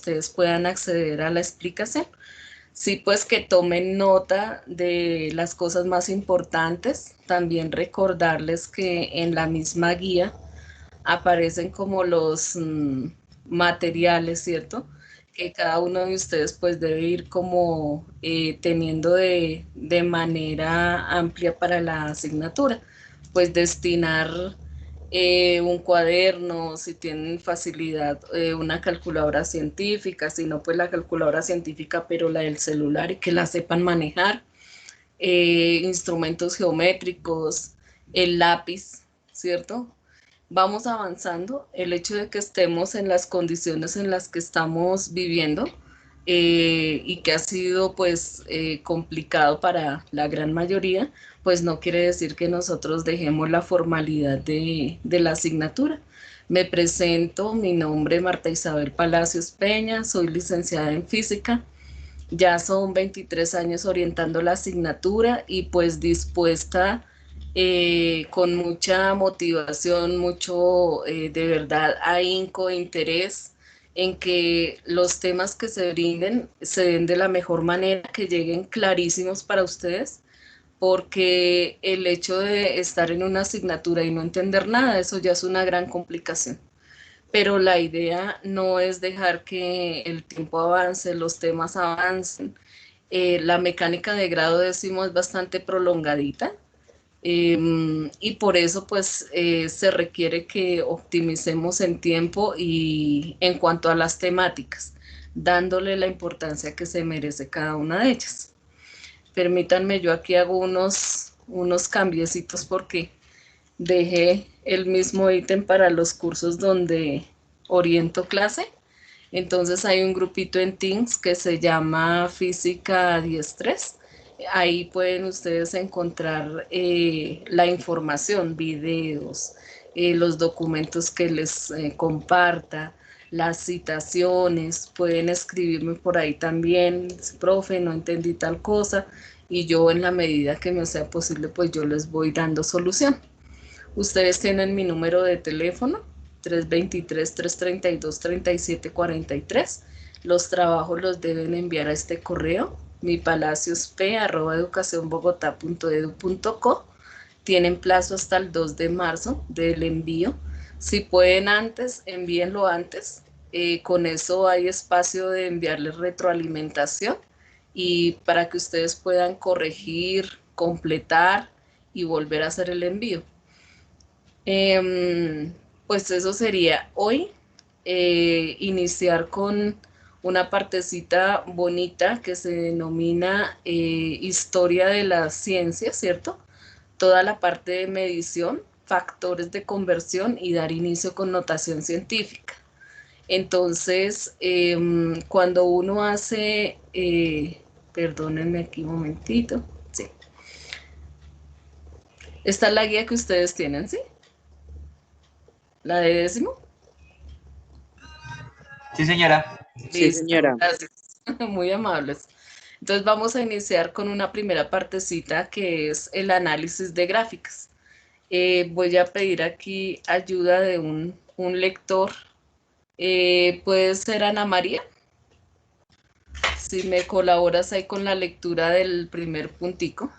ustedes puedan acceder a la explicación. Sí, pues que tomen nota de las cosas más importantes. También recordarles que en la misma guía aparecen como los materiales, ¿cierto? Que cada uno de ustedes pues debe ir como teniendo de manera amplia para la asignatura. Pues destinar un cuaderno, si tienen facilidad, una calculadora científica, si no, pues la calculadora científica, pero la del celular y que la sepan manejar, instrumentos geométricos, el lápiz, ¿cierto? Vamos avanzando. El hecho de que estemos en las condiciones en las que estamos viviendo y que ha sido pues complicado para la gran mayoría, pues no quiere decir que nosotros dejemos la formalidad de la asignatura. Me presento, mi nombre es Marta Isabel Palacios Peña, soy licenciada en física, ya son 23 años orientando la asignatura y pues dispuesta con mucha motivación, mucho de verdad ahínco, interés en que los temas que se brinden se den de la mejor manera, que lleguen clarísimos para ustedes, porque el hecho de estar en una asignatura y no entender nada, eso ya es una gran complicación. Pero la idea no es dejar que el tiempo avance, los temas avancen. La mecánica de grado décimo es bastante prolongadita, y por eso pues se requiere que optimicemos en tiempo y en cuanto a las temáticas, dándole la importancia que se merece cada una de ellas. Permítanme, yo aquí hago unos cambiecitos porque dejé el mismo ítem para los cursos donde oriento clase. Entonces hay un grupito en Teams que se llama Física 10.3. Ahí pueden ustedes encontrar la información, videos, los documentos que les comparta, las citaciones. Pueden escribirme por ahí también, profe, no entendí tal cosa, y yo en la medida que me sea posible, pues yo les voy dando solución. Ustedes tienen mi número de teléfono, 323-332-3743. Los trabajos los deben enviar a este correo, mipalaciosp@educacionbogotá.edu.co. Tienen plazo hasta el 2 de marzo del envío. Si pueden antes, envíenlo antes. Con eso hay espacio de enviarles retroalimentación y para que ustedes puedan corregir, completar y volver a hacer el envío. Pues eso sería hoy, iniciar con una partecita bonita que se denomina historia de la ciencia, ¿cierto? Toda la parte de medición, factores de conversión y dar inicio con notación científica. Entonces, cuando uno hace, perdónenme aquí un momentito, sí. Esta es la guía que ustedes tienen, ¿sí? La de décimo. Sí, señora. Sí, Listo, señora. gracias. Muy amables. Entonces vamos a iniciar con una primera partecita que es el análisis de gráficas. Voy a pedir aquí ayuda de un lector. ¿Puede ser Ana María? Si me colaboras ahí con la lectura del primer puntico.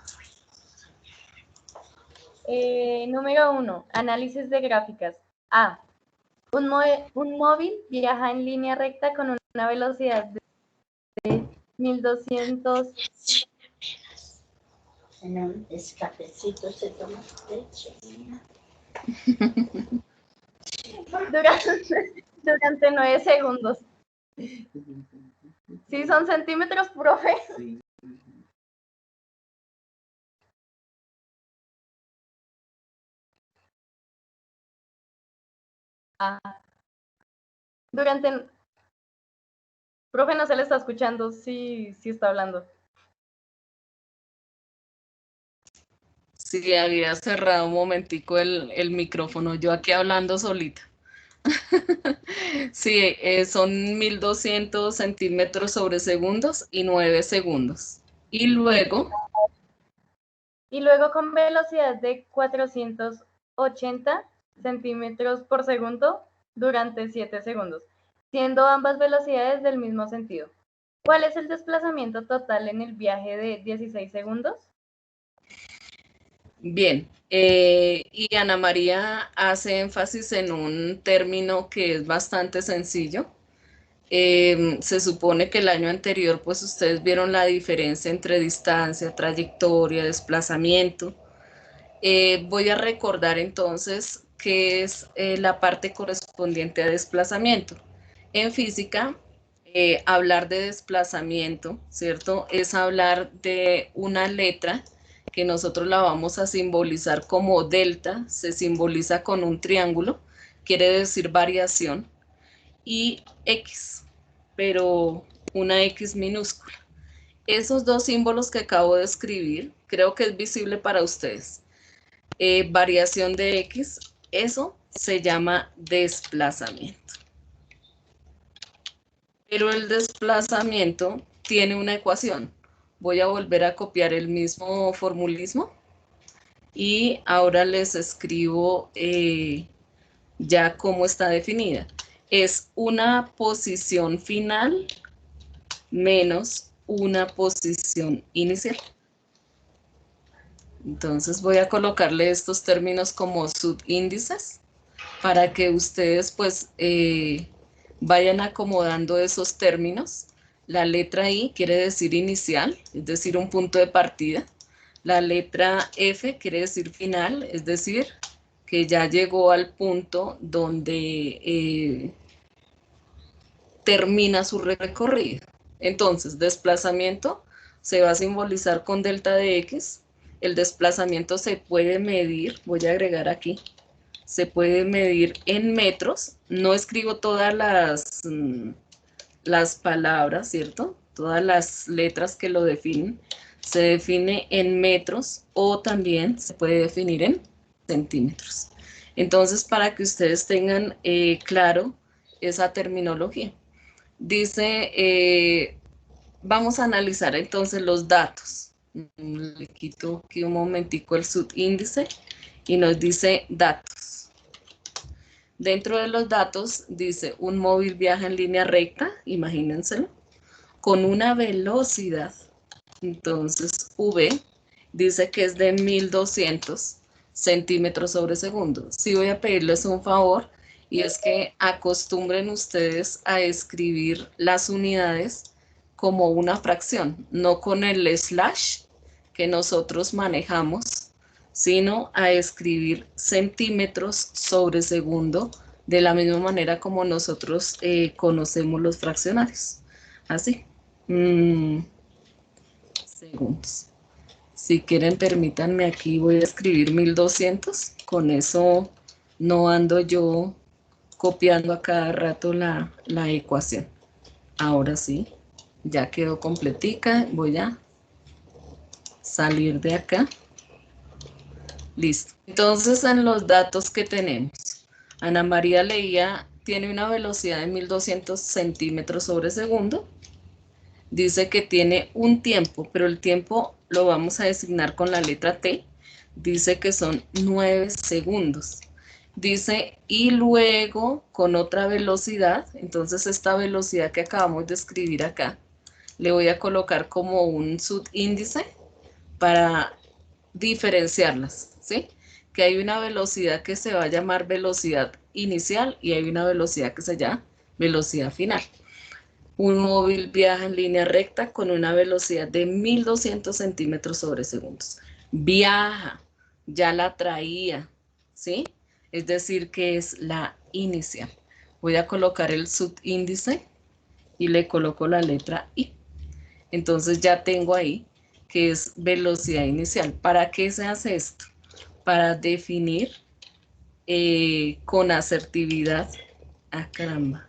Número 1. Análisis de gráficas. A. Un móvil viaja en línea recta con una velocidad de 1200. En un escapecito se toma leche. Durante 9 segundos. ¿Sí son centímetros, profe? Sí. Durante... Profe, no se le está escuchando, sí está hablando. Sí, había cerrado un momentico el micrófono, yo aquí hablando solita. Sí, son 1200 centímetros sobre segundos y 9 segundos. Y luego, Y luego con velocidad de 480 centímetros por segundo durante 7 segundos. siendo ambas velocidades del mismo sentido. ¿Cuál es el desplazamiento total en el viaje de 16 segundos? Bien, y Ana María hace énfasis en un término que es bastante sencillo. Se supone que el año anterior, pues ustedes vieron la diferencia entre distancia, trayectoria, desplazamiento. Voy a recordar entonces qué es la parte correspondiente a desplazamiento. En física, hablar de desplazamiento, ¿cierto? Es hablar de una letra que nosotros la vamos a simbolizar como delta, se simboliza con un triángulo, quiere decir variación, y X, pero una X minúscula. Esos dos símbolos que acabo de escribir, creo que es visible para ustedes. Variación de X, eso se llama desplazamiento. Pero el desplazamiento tiene una ecuación. Voy a volver a copiar el mismo formulismo y ahora les escribo ya cómo está definida. Es una posición final menos una posición inicial. Entonces voy a colocarle estos términos como subíndices para que ustedes pues vayan acomodando esos términos. La letra I quiere decir inicial, es decir, un punto de partida. La letra F quiere decir final, es decir, que ya llegó al punto donde termina su recorrido. Entonces, desplazamiento se va a simbolizar con delta de X. El desplazamiento se puede medir, voy a agregar aquí, se puede medir en metros. No escribo todas las palabras, ¿cierto? Todas las letras que lo definen. Se define en metros o también se puede definir en centímetros. Entonces, para que ustedes tengan claro esa terminología. Dice, vamos a analizar entonces los datos. Le quito aquí un momentico el subíndice y nos dice datos. Dentro de los datos dice un móvil viaja en línea recta, imagínenselo, con una velocidad. Entonces V dice que es de 1200 centímetros sobre segundo. Sí voy a pedirles un favor y es que acostumbren ustedes a escribir las unidades como una fracción, no con el slash que nosotros manejamos, sino a escribir centímetros sobre segundo de la misma manera como nosotros conocemos los fraccionarios. Así. Segundos. Si quieren, permítanme aquí, voy a escribir 1200. Con eso no ando yo copiando a cada rato la ecuación. Ahora sí, ya quedó completica. Voy a salir de acá. Listo. Entonces, en los datos que tenemos, Ana María leía, tiene una velocidad de 1200 centímetros sobre segundo. Dice que tiene un tiempo, pero el tiempo lo vamos a designar con la letra T. Dice que son 9 segundos. Dice, y luego con otra velocidad, entonces esta velocidad que acabamos de escribir acá, le voy a colocar como un subíndice para diferenciarlas, ¿sí? Que hay una velocidad que se va a llamar velocidad inicial y hay una velocidad que se llama velocidad final. Un móvil viaja en línea recta con una velocidad de 1200 centímetros sobre segundos. Viaja, ya la traía, ¿sí? Es decir, que es la inicial. Voy a colocar el subíndice y le coloco la letra I. Entonces ya tengo ahí que es velocidad inicial. ¿Para qué se hace esto? Para definir con asertividad. Ah, caramba.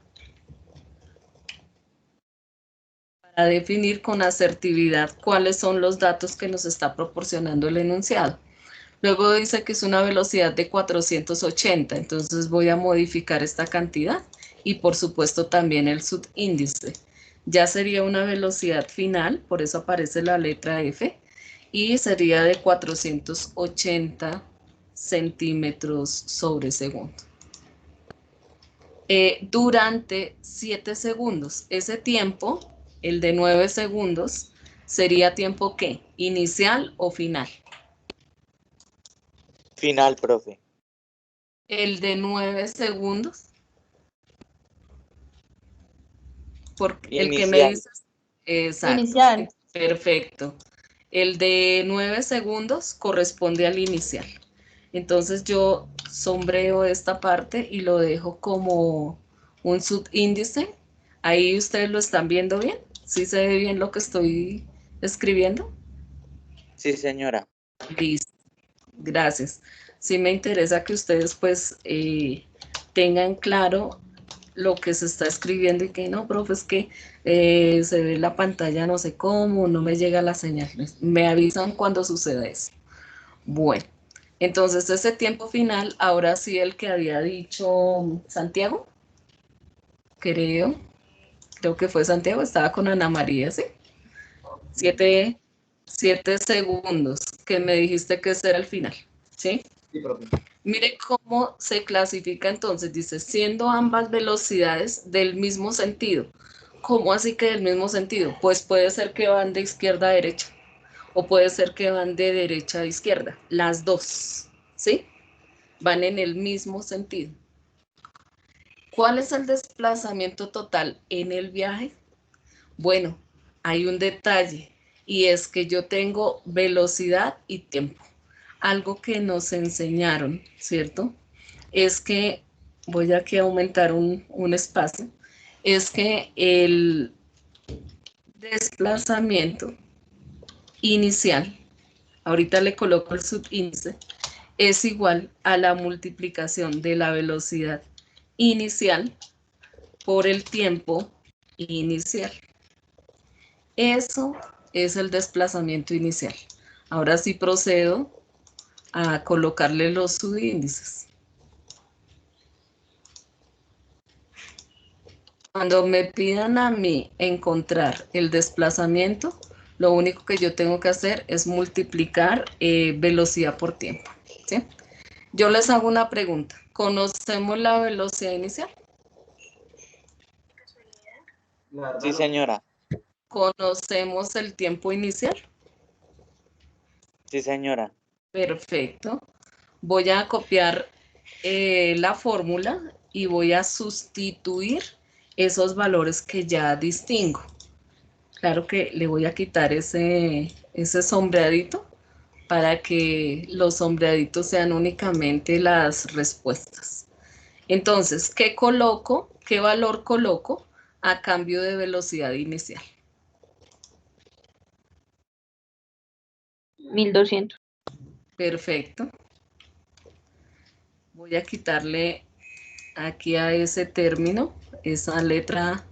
A definir con asertividad cuáles son los datos que nos está proporcionando el enunciado. Luego dice que es una velocidad de 480, entonces voy a modificar esta cantidad y por supuesto también el subíndice. Ya sería una velocidad final, por eso aparece la letra F, y sería de 480 centímetros sobre segundo. durante 7 segundos. Ese tiempo, el de 9 segundos, ¿sería tiempo qué? ¿Inicial o final? Final, profe. El de 9 segundos. Porque el que me Inicial. dices, exacto, Inicial. perfecto. El de 9 segundos corresponde al inicial. Entonces yo sombreo esta parte y lo dejo como un subíndice. Ahí ustedes lo están viendo bien. ¿Sí se ve bien lo que estoy escribiendo? Sí, señora. Listo, gracias. Sí me interesa que ustedes pues tengan claro lo que se está escribiendo y que no, profe, es que se ve la pantalla no sé cómo, no me llega la señal. Me avisan cuando suceda eso. Bueno, entonces ese tiempo final, ahora sí el que había dicho Santiago, creo que fue Santiago, estaba con Ana María, ¿sí? 7 segundos, que me dijiste que ese era el final, ¿sí? Sí, profe. Mire cómo se clasifica entonces, dice, siendo ambas velocidades del mismo sentido. ¿Cómo así que del mismo sentido? Pues puede ser que van de izquierda a derecha o puede ser que van de derecha a izquierda, las dos, ¿sí? Van en el mismo sentido. ¿Cuál es el desplazamiento total en el viaje? Bueno, hay un detalle y es que yo tengo velocidad y tiempo. Algo que nos enseñaron, ¿cierto? Es que, voy aquí a aumentar un espacio, es que el desplazamiento inicial, ahorita le coloco el subíndice, es igual a la multiplicación de la velocidad inicial por el tiempo inicial. Eso es el desplazamiento inicial. Ahora sí procedo a colocarle los subíndices. Cuando me pidan a mí encontrar el desplazamiento, lo único que yo tengo que hacer es multiplicar velocidad por tiempo, ¿sí? Yo les hago una pregunta. ¿Conocemos la velocidad inicial? La verdad Sí, no. señora. ¿Conocemos el tiempo inicial? Sí, señora. Perfecto. Voy a copiar la fórmula y voy a sustituir esos valores que ya distingo. Claro que le voy a quitar ese sombreadito para que los sombreaditos sean únicamente las respuestas. Entonces, ¿qué coloco? ¿Qué valor coloco a cambio de velocidad inicial? 1200. Perfecto. Voy a quitarle aquí a ese término, esa letra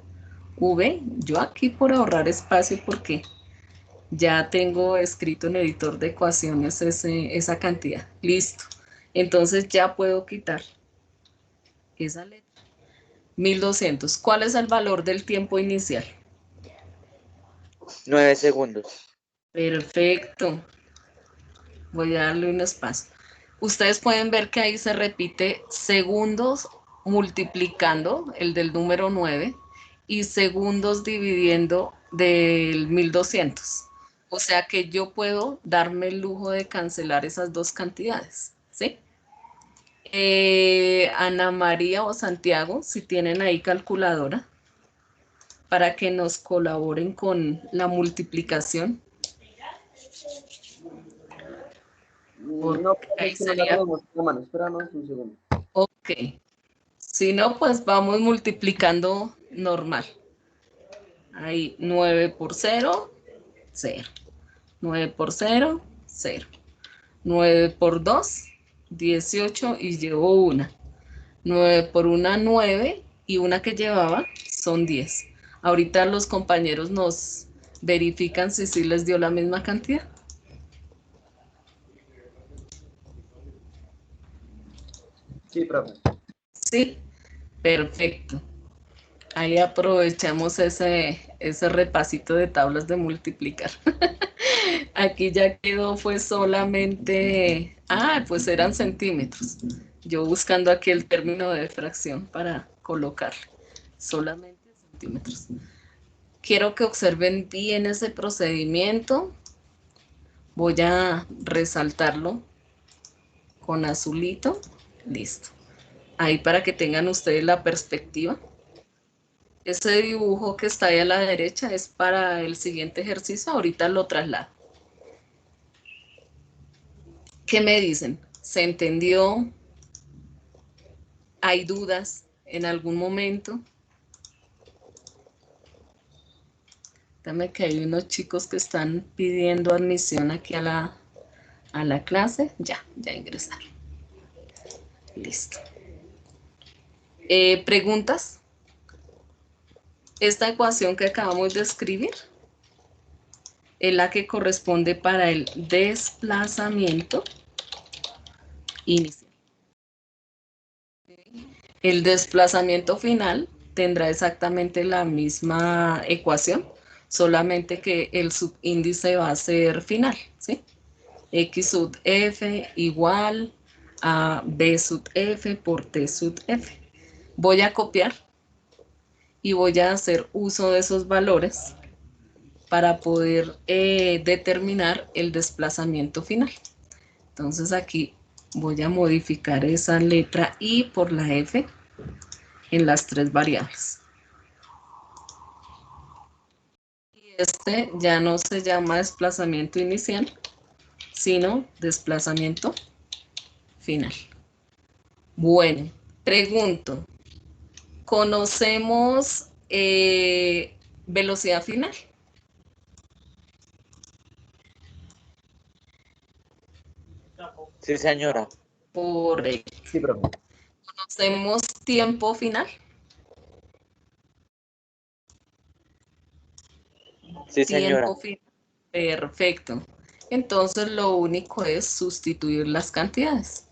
V. Yo aquí por ahorrar espacio porque ya tengo escrito en el editor de ecuaciones esa cantidad. Listo. Entonces ya puedo quitar esa letra. 1200. ¿Cuál es el valor del tiempo inicial? 9 segundos. Perfecto. Voy a darle un espacio. Ustedes pueden ver que ahí se repite segundos multiplicando el del número 9 y segundos dividiendo del 1200. O sea que yo puedo darme el lujo de cancelar esas dos cantidades, ¿sí? Ana María o Santiago, si tienen ahí calculadora, para que nos colaboren con la multiplicación. No, Ahí es que no la sería, tenemos en la mano. Espéranos un segundo. ok. Si no, pues vamos multiplicando normal. Ahí 9 por 0, 0. 9 por 0, 0. 9 por 2, 18 y llevo una. 9 por una, 9 y una que llevaba son 10. Ahorita los compañeros nos verifican si sí les dio la misma cantidad. Sí, profe. Sí, perfecto. Ahí aprovechamos ese repasito de tablas de multiplicar. Aquí ya quedó, fue solamente, pues eran centímetros. Yo buscando aquí el término de fracción para colocarle solamente centímetros. Quiero que observen bien ese procedimiento. Voy a resaltarlo con azulito. Listo. Ahí para que tengan ustedes la perspectiva. Ese dibujo que está ahí a la derecha es para el siguiente ejercicio. Ahorita lo traslado. ¿Qué me dicen? ¿Se entendió? ¿Hay dudas en algún momento? Dame que hay unos chicos que están pidiendo admisión aquí a la clase. Ya ingresaron. Listo. ¿Preguntas? Esta ecuación que acabamos de escribir es la que corresponde para el desplazamiento inicial. El desplazamiento final tendrá exactamente la misma ecuación, solamente que el subíndice va a ser final, ¿sí? X sub f igual a B sub f por T sub f. Voy a copiar y voy a hacer uso de esos valores para poder determinar el desplazamiento final. Entonces aquí voy a modificar esa letra I por la F en las tres variables. Y este ya no se llama desplazamiento inicial, sino desplazamiento final. Bueno, pregunto, ¿conocemos velocidad final? Sí, señora. Correcto. Sí, profe. ¿Conocemos tiempo final? Sí, señora. Tiempo final. Perfecto. Entonces lo único es sustituir las cantidades.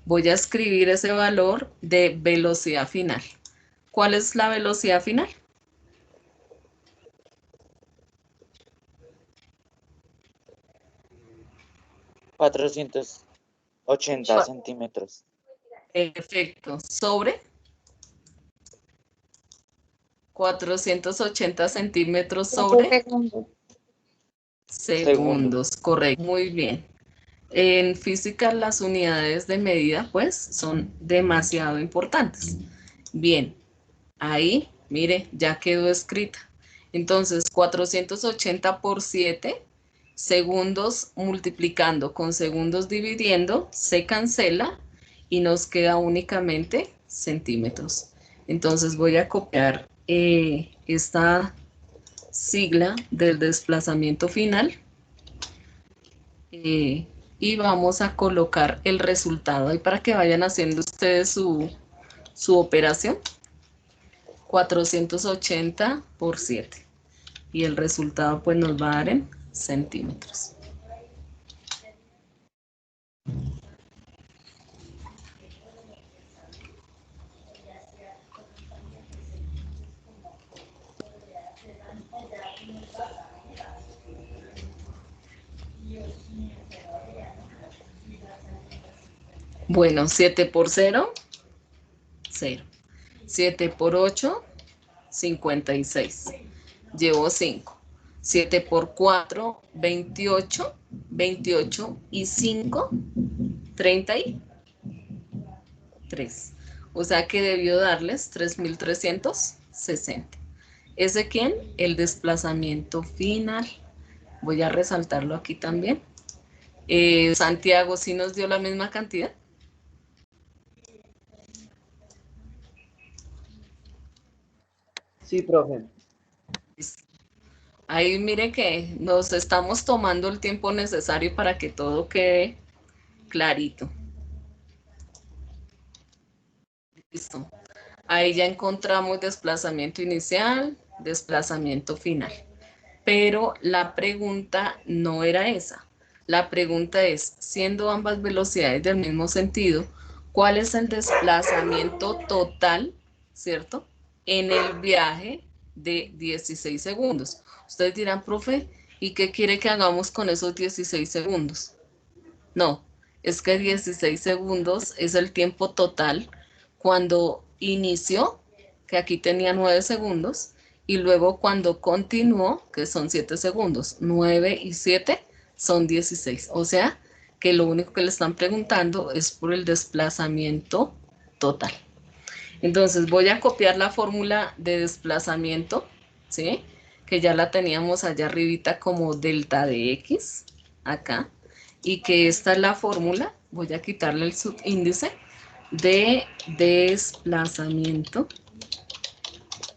Voy a escribir ese valor de velocidad final. ¿Cuál es la velocidad final? ¿480 centímetros? Perfecto. ¿Sobre? 480 centímetros sobre segundos. Correcto. Muy bien. En física las unidades de medida pues son demasiado importantes. Bien, ahí, mire, ya quedó escrita. Entonces, 480 por 7 segundos multiplicando con segundos dividiendo, se cancela y nos queda únicamente centímetros. Entonces voy a copiar esta sigla del desplazamiento final y vamos a colocar el resultado ahí para que vayan haciendo ustedes su operación. 480 por 7 y el resultado pues nos va a dar en centímetros. Bueno, 7 por 0, 0. 7 por 8, 56. Llevo 5. 7 por 4, 28. 28 y 5, 33. O sea que debió darles 3.360. ¿Es de quién? El desplazamiento final. Voy a resaltarlo aquí también. Santiago, ¿sí nos dio la misma cantidad? Sí, profe. Ahí mire que nos estamos tomando el tiempo necesario para que todo quede clarito. Listo. Ahí ya encontramos desplazamiento inicial, desplazamiento final. Pero la pregunta no era esa. La pregunta es, siendo ambas velocidades del mismo sentido, ¿cuál es el desplazamiento total, cierto? En el viaje de 16 segundos. Ustedes dirán, profe, ¿y qué quiere que hagamos con esos 16 segundos? No, es que 16 segundos es el tiempo total cuando inició que aquí tenía 9 segundos, y luego cuando continuó, que son 7 segundos, 9 y 7 son 16. O sea, que lo único que le están preguntando es por el desplazamiento total. Entonces voy a copiar la fórmula de desplazamiento, ¿sí? Que ya la teníamos allá arribita como delta de x, acá, y que esta es la fórmula, voy a quitarle el subíndice, de desplazamiento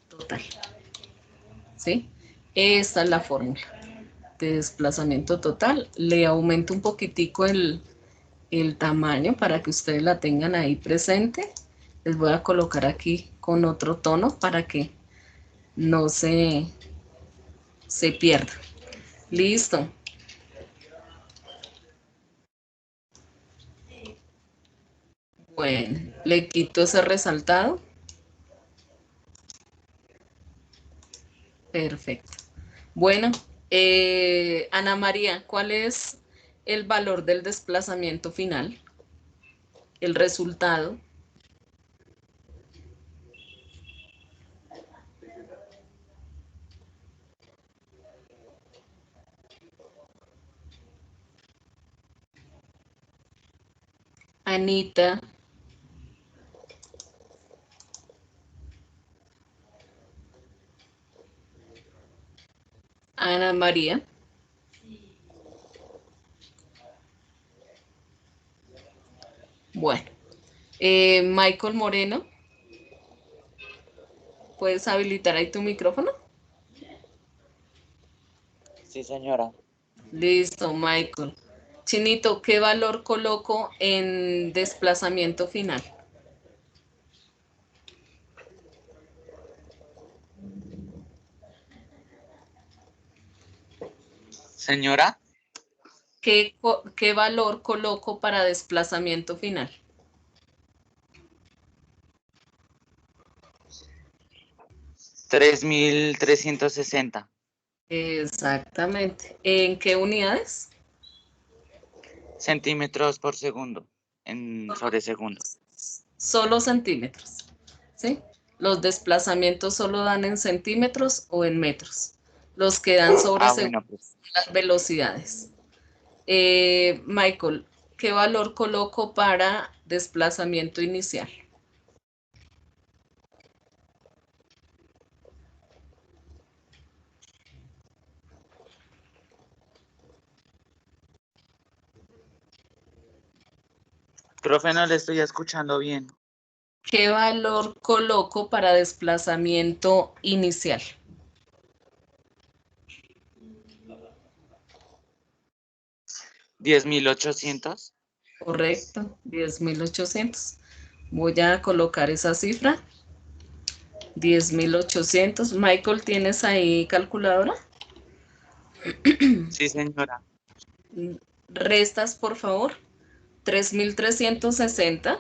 total, ¿sí? Esta es la fórmula de desplazamiento total. Le aumento un poquitico el tamaño para que ustedes la tengan ahí presente. Les voy a colocar aquí con otro tono para que no se pierda. Listo. Bueno, le quito ese resaltado. Perfecto. Bueno, Ana María, ¿cuál es el valor del desplazamiento final? El resultado. Anita. Ana María. Bueno, Michael Moreno, ¿puedes habilitar ahí tu micrófono? Sí, señora. Listo, Michael. Chinito, ¿qué valor coloco en desplazamiento final? Señora, ¿Qué valor coloco para desplazamiento final? 3.360 Exactamente. ¿En qué unidades? centímetros por segundo, sobre segundo. Solo centímetros, ¿sí? Los desplazamientos solo dan en centímetros o en metros. Los que dan sobre Bueno, segundo pues son las velocidades. Michael, ¿qué valor coloco para desplazamiento inicial? profe, no le estoy escuchando bien. ¿Qué valor coloco para desplazamiento inicial? 10.800. Correcto, 10.800. Voy a colocar esa cifra, 10.800. Michael, ¿tienes ahí calculadora? Sí, señora. Restas, por favor. 3.360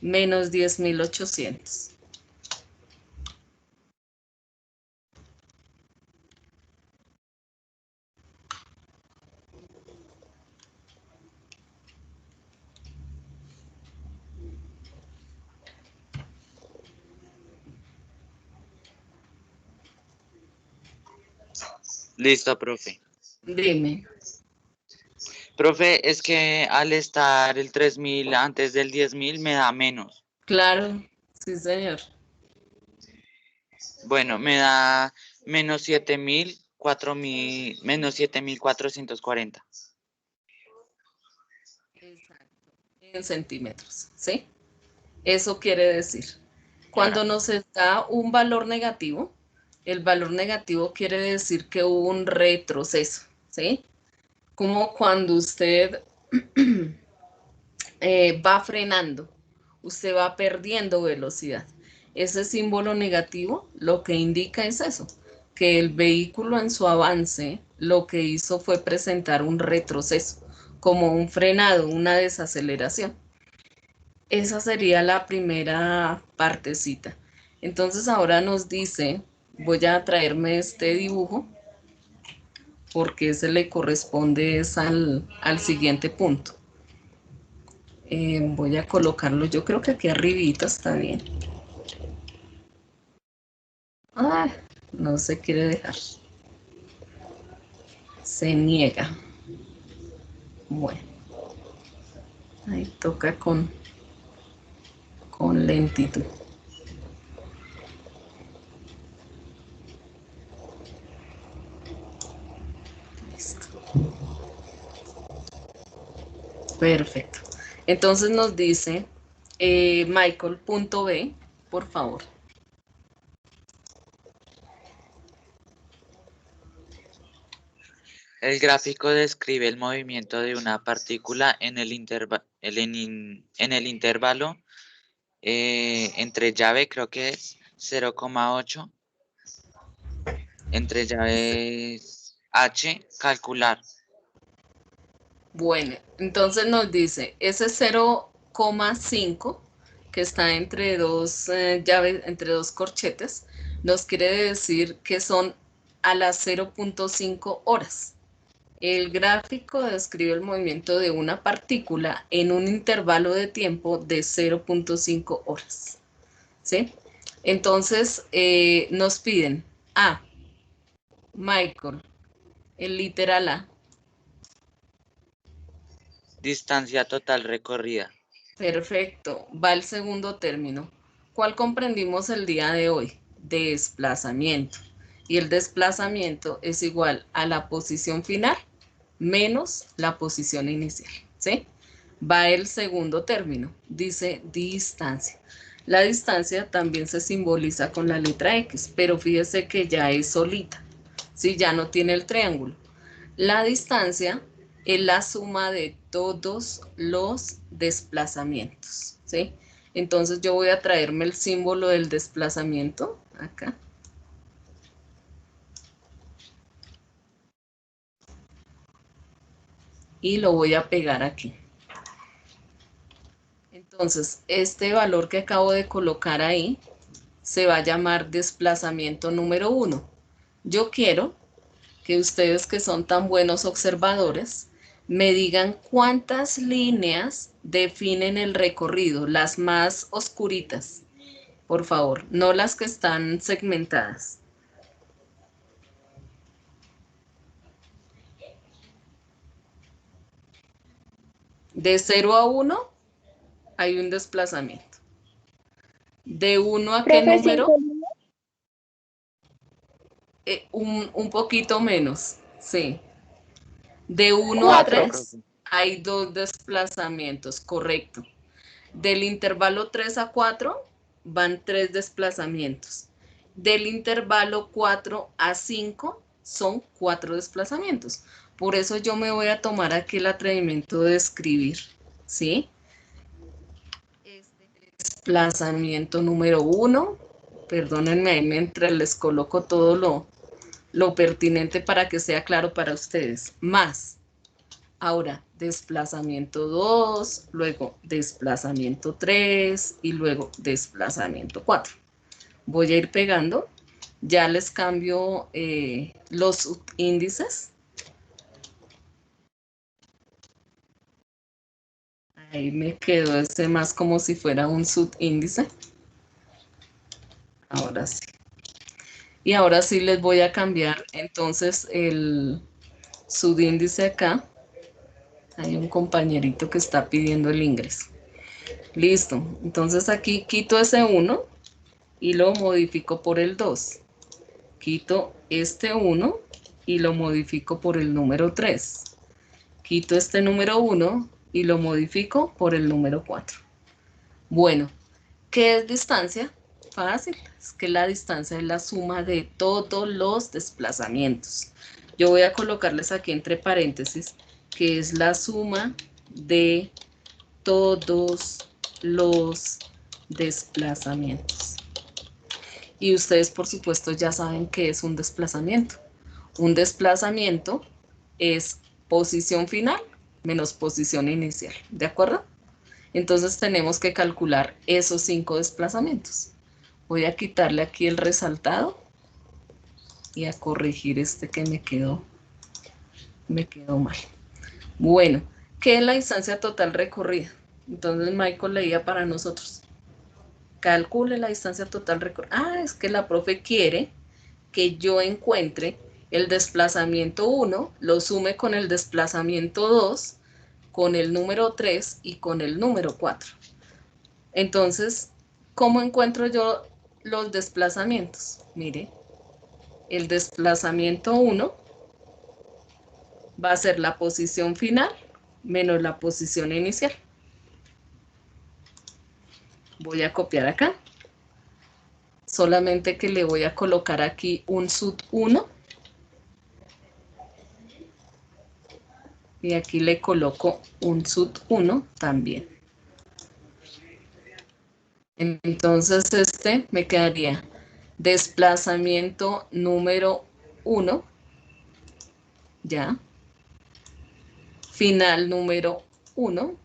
menos 10.800. Listo, profe. Dime. Profe, es que al estar el 3.000 antes del 10.000 me da menos. Claro, sí, señor. Bueno, me da menos 7.440. Exacto. En centímetros, ¿sí? Eso quiere decir, cuando nos da un valor negativo, el valor negativo quiere decir que hubo un retroceso, ¿sí? Como cuando usted va frenando, usted va perdiendo velocidad. Ese símbolo negativo lo que indica es eso, que el vehículo en su avance lo que hizo fue presentar un retroceso, como un frenado, una desaceleración. Esa sería la primera partecita. Entonces ahora nos dice, voy a traerme este dibujo porque ese le corresponde es al siguiente punto. Voy a colocarlo, yo creo que aquí arribita está bien. Ah, no se quiere dejar. Se niega. Bueno, ahí toca con lentitud. Listo. Perfecto. Entonces nos dice Michael, punto B, por favor. El gráfico describe el movimiento de una partícula en el intervalo entre llave, creo que es 0,8, entre llaves H, calcular. Bueno, entonces nos dice ese 0,5 que está entre dos llaves, entre dos corchetes, nos quiere decir que son a las 0,5 horas. El gráfico describe el movimiento de una partícula en un intervalo de tiempo de 0,5 horas. ¿Sí? Entonces nos piden A, Michael, el literal A. Distancia total recorrida. Perfecto, va el segundo término. ¿Cuál comprendimos el día de hoy? Desplazamiento. Y el desplazamiento es igual a la posición final menos la posición inicial, ¿sí? Va el segundo término, dice distancia. La distancia también se simboliza con la letra X, pero fíjese que ya es solita, ¿sí? Ya no tiene el triángulo. La distancia es la suma de todos los desplazamientos, ¿sí? Entonces yo voy a traerme el símbolo del desplazamiento acá. Y lo voy a pegar aquí. Entonces, este valor que acabo de colocar ahí se va a llamar desplazamiento número 1. Yo quiero que ustedes que son tan buenos observadores me digan cuántas líneas definen el recorrido, las más oscuritas, por favor, no las que están segmentadas. De 0 a 1 hay un desplazamiento. ¿De 1 a qué Profe, número? 5 líneas. Un poquito menos, sí. De 1 a 4. 3 hay 2 desplazamientos, correcto. Del intervalo 3 a 4 van 3 desplazamientos. Del intervalo 4 a 5 son 4 desplazamientos. Por eso yo me voy a tomar aquí el atrevimiento de escribir, ¿sí? Desplazamiento número 1, perdónenme ahí mientras les coloco todo lo pertinente para que sea claro para ustedes, más. Ahora, desplazamiento 2, luego desplazamiento 3 y luego desplazamiento 4. Voy a ir pegando, ya les cambio los subíndices. Ahí me quedó ese más como si fuera un subíndice. Ahora sí. Y ahora sí les voy a cambiar entonces el subíndice acá. Hay un compañerito que está pidiendo el ingreso. Listo. Entonces aquí quito ese 1 y lo modifico por el 2. Quito este 1 y lo modifico por el número 3. Quito este número 1 y lo modifico por el número 4. Bueno, ¿qué es distancia? Fácil, es que la distancia es la suma de todos los desplazamientos. Yo voy a colocarles aquí entre paréntesis que es la suma de todos los desplazamientos. Y ustedes, por supuesto, ya saben qué es un desplazamiento. Un desplazamiento es posición final menos posición inicial, ¿de acuerdo? Entonces tenemos que calcular esos 5 desplazamientos. Voy a quitarle aquí el resaltado y a corregir este que me quedó mal. Bueno, ¿qué es la distancia total recorrida? Entonces Michael leía para nosotros. Calcule la distancia total recorrida. Ah, es que la profe quiere que yo encuentre el desplazamiento 1, lo sume con el desplazamiento 2, con el número 3 y con el número 4. Entonces, ¿cómo encuentro yo los desplazamientos? Mire, el desplazamiento 1 va a ser la posición final menos la posición inicial. Voy a copiar acá. Solamente que le voy a colocar aquí un sub 1. Y aquí le coloco un sub 1 también. Entonces este me quedaría desplazamiento número 1. Ya. Final número 1.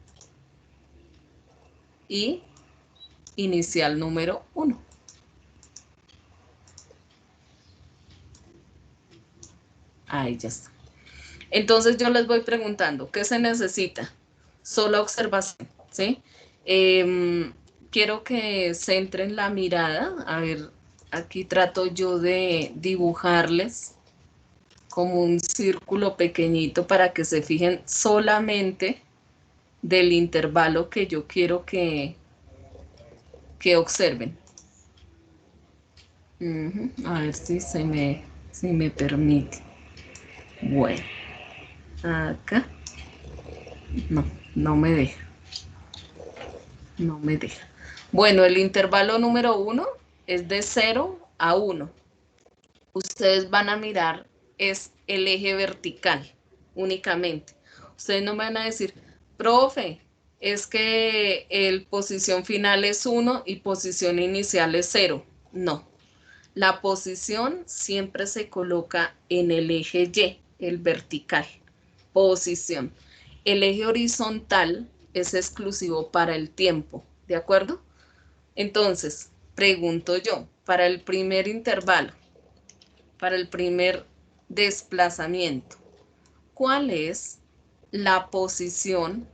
Y inicial número 1. Ahí ya está. Entonces yo les voy preguntando, ¿qué se necesita? Solo observación, ¿sí? Quiero que centren la mirada. A ver, aquí trato yo de dibujarles como un círculo pequeñito para que se fijen solamente del intervalo que yo quiero que observen. A ver si me permite. Bueno, acá. No me deja. No me deja. Bueno, el intervalo número 1 es de 0 a 1. Ustedes van a mirar, es el eje vertical únicamente. Ustedes no me van a decir, profe, es que el posición final es 1 y posición inicial es 0. No. La posición siempre se coloca en el eje Y, el vertical. Posición. El eje horizontal es exclusivo para el tiempo, ¿de acuerdo? Entonces, pregunto yo, para el primer intervalo, para el primer desplazamiento, ¿cuál es la posición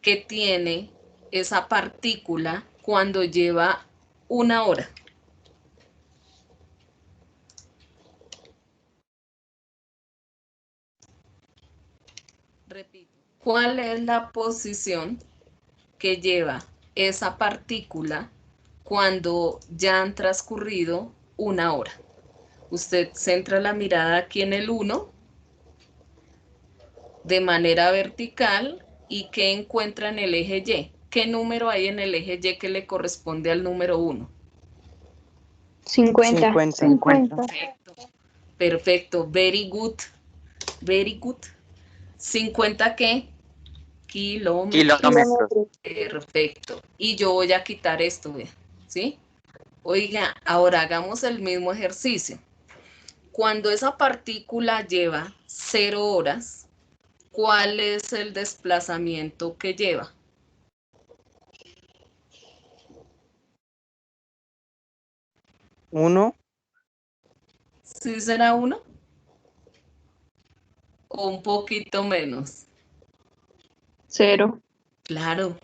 que tiene esa partícula cuando lleva 1 hora? Repito, ¿cuál es la posición que lleva esa partícula cuando ya han transcurrido 1 hora? Usted centra la mirada aquí en el 1 de manera vertical y ¿qué encuentra en el eje Y? ¿Qué número hay en el eje Y que le corresponde al número 1? 50. 50. Perfecto. Perfecto. Very good. Very good. ¿50 qué? Kilómetros. Kilómetros. Perfecto. Y yo voy a quitar esto, ¿sí? Oiga, ahora hagamos el mismo ejercicio. Cuando esa partícula lleva 0 horas, ¿cuál es el desplazamiento que lleva? ¿1? ¿Sí será 1? ¿O un poquito menos? 0. Claro,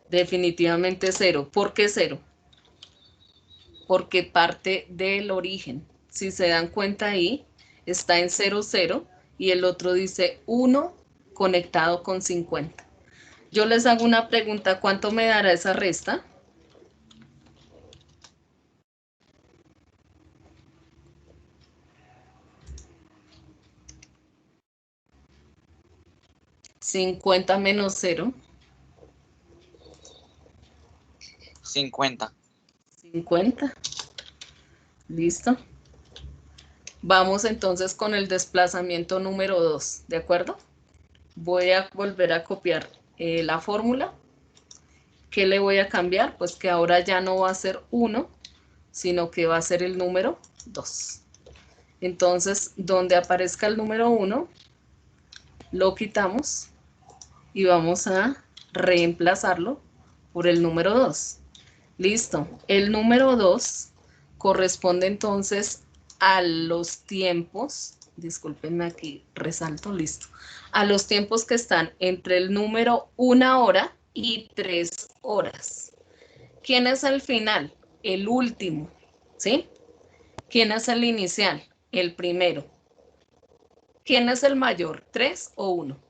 definitivamente 0. ¿Por qué 0? Porque parte del origen. Si se dan cuenta ahí, está en 0, 0 y el otro dice 1 conectado con 50. Yo les hago una pregunta, ¿cuánto me dará esa resta? ¿50 menos 0? 50. 50. ¿Listo? Vamos entonces con el desplazamiento número 2, ¿de acuerdo? Voy a volver a copiar la fórmula. ¿Qué le voy a cambiar? Pues que ahora ya no va a ser 1, sino que va a ser el número 2. Entonces, donde aparezca el número 1, lo quitamos y vamos a reemplazarlo por el número 2. Listo. El número 2 corresponde entonces a los tiempos, discúlpenme aquí, resalto, listo, a los tiempos que están entre el número 1 hora y 3 horas. ¿Quién es el final? El último, ¿sí? ¿Quién es el inicial? El primero. ¿Quién es el mayor? ¿3 o 1?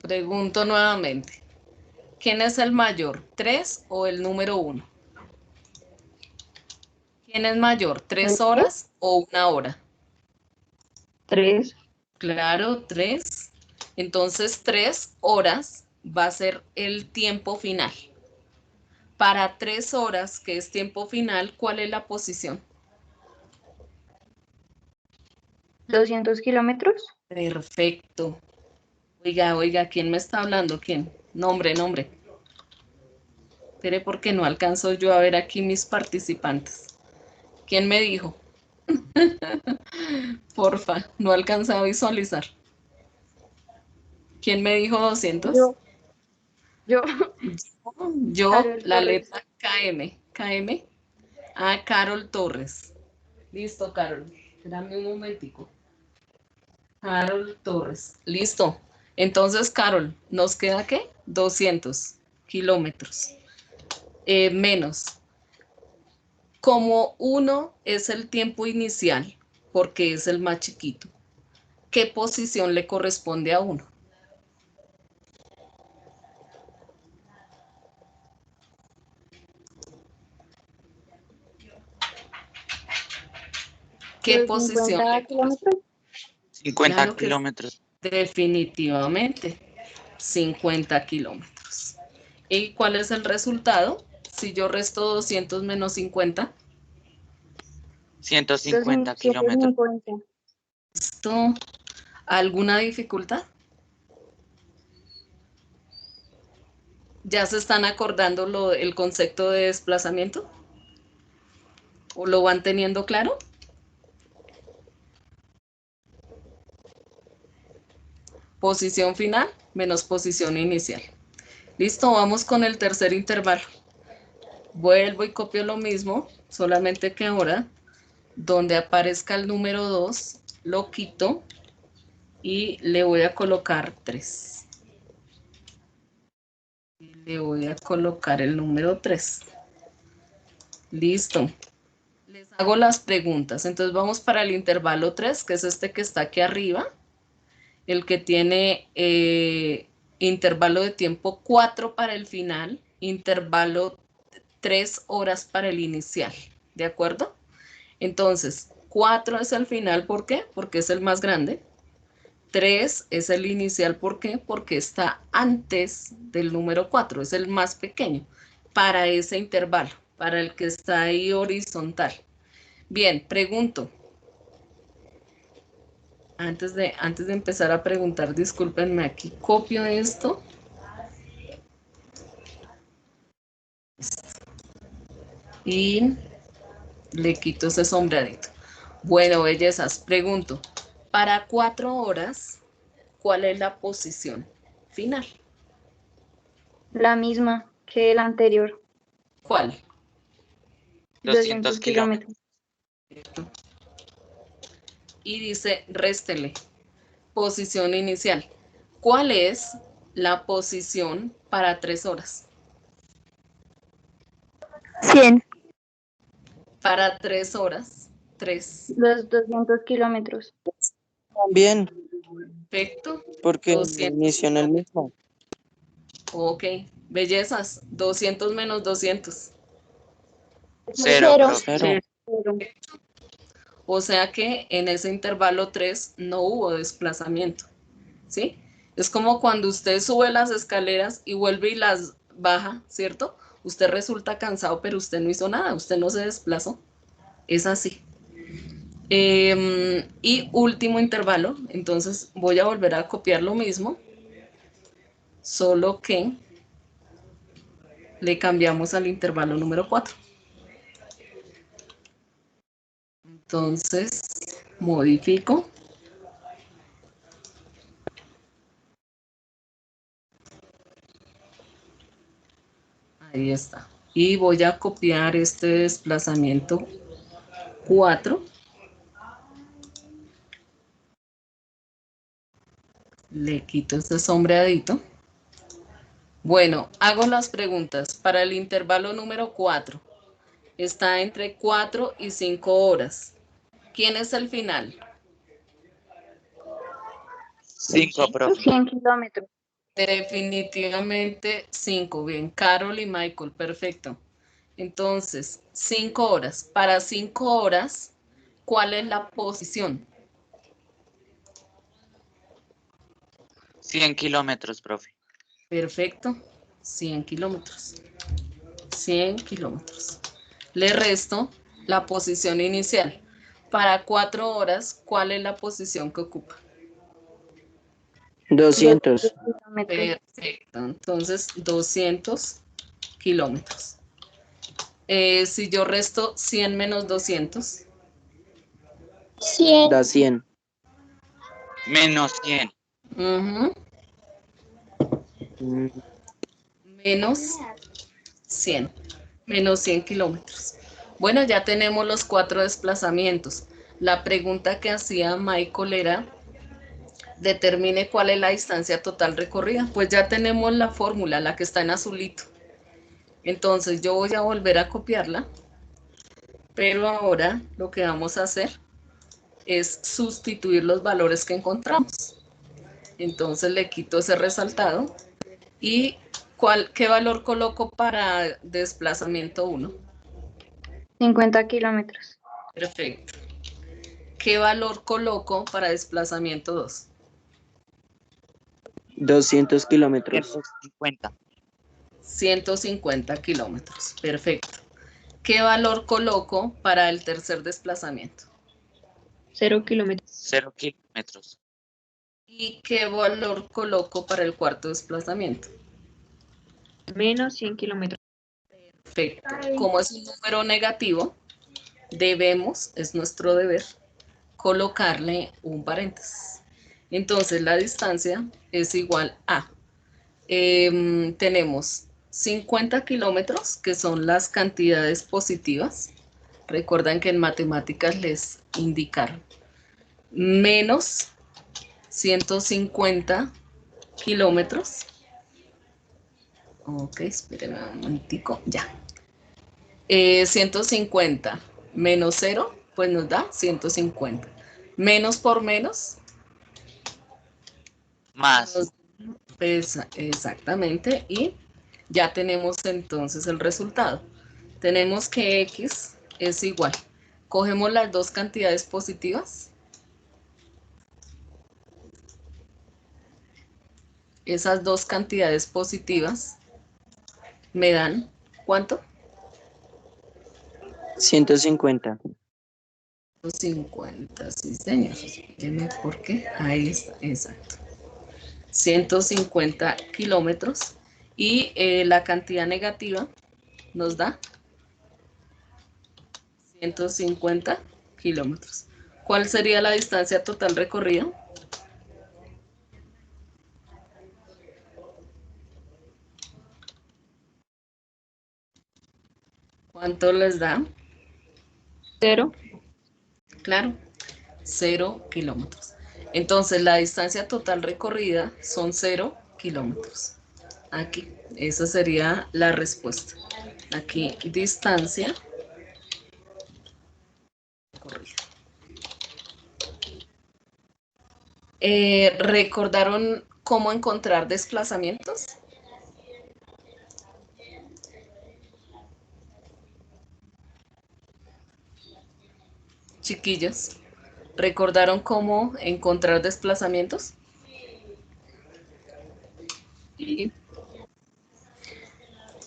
Pregunto nuevamente. ¿Quién es el mayor? ¿3 o el número 1? ¿Quién es mayor? ¿3 horas o 1 hora? 3. Claro, 3. Entonces, 3 horas va a ser el tiempo final. Para 3 horas, que es tiempo final, ¿cuál es la posición? 200 kilómetros. Perfecto. Oiga, ¿quién me está hablando? ¿Quién? Nombre. Espere porque no alcanzo yo a ver aquí mis participantes. ¿Quién me dijo? Porfa, no alcanza a visualizar. ¿Quién me dijo 200? Yo, Yo, Carol la Torres. letra KM. KM. Ah, Carol Torres. Listo, Carol. Dame un momentico. Carol Torres. Listo. Entonces, Carol, ¿nos queda qué? 200 kilómetros. Menos. Como 1 es el tiempo inicial, porque es el más chiquito, ¿qué posición le corresponde a 1? ¿Qué Los posición 50 le corresponde? kilómetros. 50 Claro que sí, kilómetros. definitivamente 50 kilómetros. ¿Y cuál es el resultado? Si yo resto 200 menos 50, 150 kilómetros. 250. ¿esto alguna dificultad? ¿Ya se están acordando el concepto de desplazamiento? ¿O lo van teniendo claro? Posición final menos posición inicial. Listo, vamos con el tercer intervalo. Vuelvo y copio lo mismo, solamente que ahora, donde aparezca el número 2, lo quito y le voy a colocar 3. Le voy a colocar el número 3. Listo. Les hago las preguntas. Entonces vamos para el intervalo 3, que es este que está aquí arriba. El que tiene intervalo de tiempo 4 para el final, intervalo 3 horas para el inicial, ¿de acuerdo? Entonces, 4 es el final, ¿por qué? Porque es el más grande. 3 es el inicial, ¿por qué? Porque está antes del número 4, es el más pequeño para ese intervalo, para el que está ahí horizontal. Bien, pregunto. Antes de empezar a preguntar, discúlpenme, aquí copio esto. Y le quito ese sombreadito. Bueno, bellezas, pregunto, para 4 horas, ¿cuál es la posición final? La misma que el anterior. ¿Cuál? 200 200 kilómetros. kilómetros. Y dice, réstele, posición inicial. ¿Cuál es la posición para 3 horas? 100. Para 3 horas, 3. Los 200 kilómetros. También, Perfecto. porque 200. inició en el mismo. Ok. Bellezas, 200 menos 200. 0, profe. Cero. O sea que en ese intervalo 3 no hubo desplazamiento, ¿sí? Es como cuando usted sube las escaleras y vuelve y las baja, ¿cierto? Usted resulta cansado, pero usted no hizo nada, usted no se desplazó. Es así. Y último intervalo, entonces voy a volver a copiar lo mismo, solo que le cambiamos al intervalo número 4. Entonces, modifico Ahí está. Y voy a copiar este desplazamiento 4. Le quito este sombreadito. Bueno, hago las preguntas. Para el intervalo número 4, está entre 4 y 5 horas. ¿Quién es el final? 5, profe. 100 kilómetros. Definitivamente 5. Bien, Carol y Michael, perfecto. Entonces, 5 horas. Para 5 horas, ¿cuál es la posición? 100 kilómetros, profe. Perfecto, 100 kilómetros. 100 kilómetros. Le resto la posición inicial. Para 4 horas, ¿cuál es la posición que ocupa? 200. kilómetros. Perfecto, entonces 200 kilómetros. Si yo resto 100 menos 200, 100. Da 100. Menos 100. ujú, Mm, menos 100, menos 100 kilómetros. Bueno, ya tenemos los 4 desplazamientos. La pregunta que hacía Michael era, determine cuál es la distancia total recorrida. Pues ya tenemos la fórmula, la que está en azulito. Entonces yo voy a volver a copiarla, pero ahora lo que vamos a hacer es sustituir los valores que encontramos. Entonces le quito ese resaltado y ¿qué valor coloco para desplazamiento 1? 50 kilómetros. Perfecto. ¿Qué valor coloco para desplazamiento 2? 200 kilómetros. 150. 150 kilómetros. Perfecto. ¿Qué valor coloco para el tercer desplazamiento? 0 kilómetros. 0 kilómetros. ¿Y qué valor coloco para el cuarto desplazamiento? Menos 100 kilómetros. Perfecto. Como es un número negativo, es nuestro deber, colocarle un paréntesis. Entonces la distancia es igual a, tenemos 50 kilómetros, que son las cantidades positivas. Recuerdan que en matemáticas les indicaron. Menos 150 kilómetros. Ok, espérenme un momentico, ya. 150 menos 0, pues nos da 150. Menos por menos. Más. Exactamente, y ya tenemos entonces el resultado. Tenemos que x es igual. Cogemos las dos cantidades positivas. Esas dos cantidades positivas me dan, ¿cuánto? 150. 150, sí señor. Explíqueme por qué. Ahí está, exacto. 150 kilómetros y la cantidad negativa nos da 150 kilómetros. ¿Cuál sería la distancia total recorrida? ¿Cuánto les da? 0. Claro, 0 kilómetros. Entonces la distancia total recorrida son 0 kilómetros. Aquí, esa sería la respuesta. Aquí, distancia recorrida. ¿Recordaron cómo encontrar desplazamientos? Chiquillos, ¿recordaron cómo encontrar desplazamientos? Sí.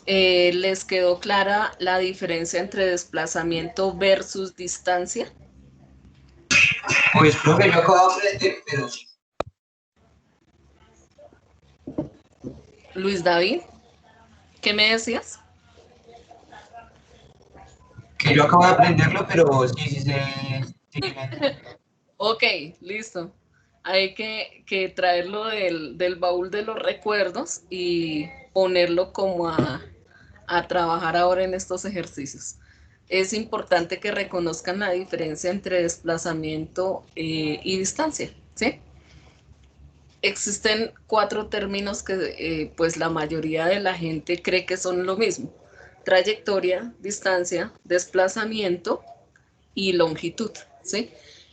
¿Les quedó clara la diferencia entre desplazamiento versus distancia? Pues profe, yo acabo de aprender, pero sí. Luis David, ¿qué me decías? Que yo acabo de aprenderlo, pero sí, sí. Ok, listo. Hay que traerlo del baúl de los recuerdos y ponerlo como a trabajar ahora en estos ejercicios. Es importante que reconozcan la diferencia entre desplazamiento y distancia, ¿sí? Existen 4 términos que pues la mayoría de la gente cree que son lo mismo: trayectoria, distancia, desplazamiento y longitud, ¿sí?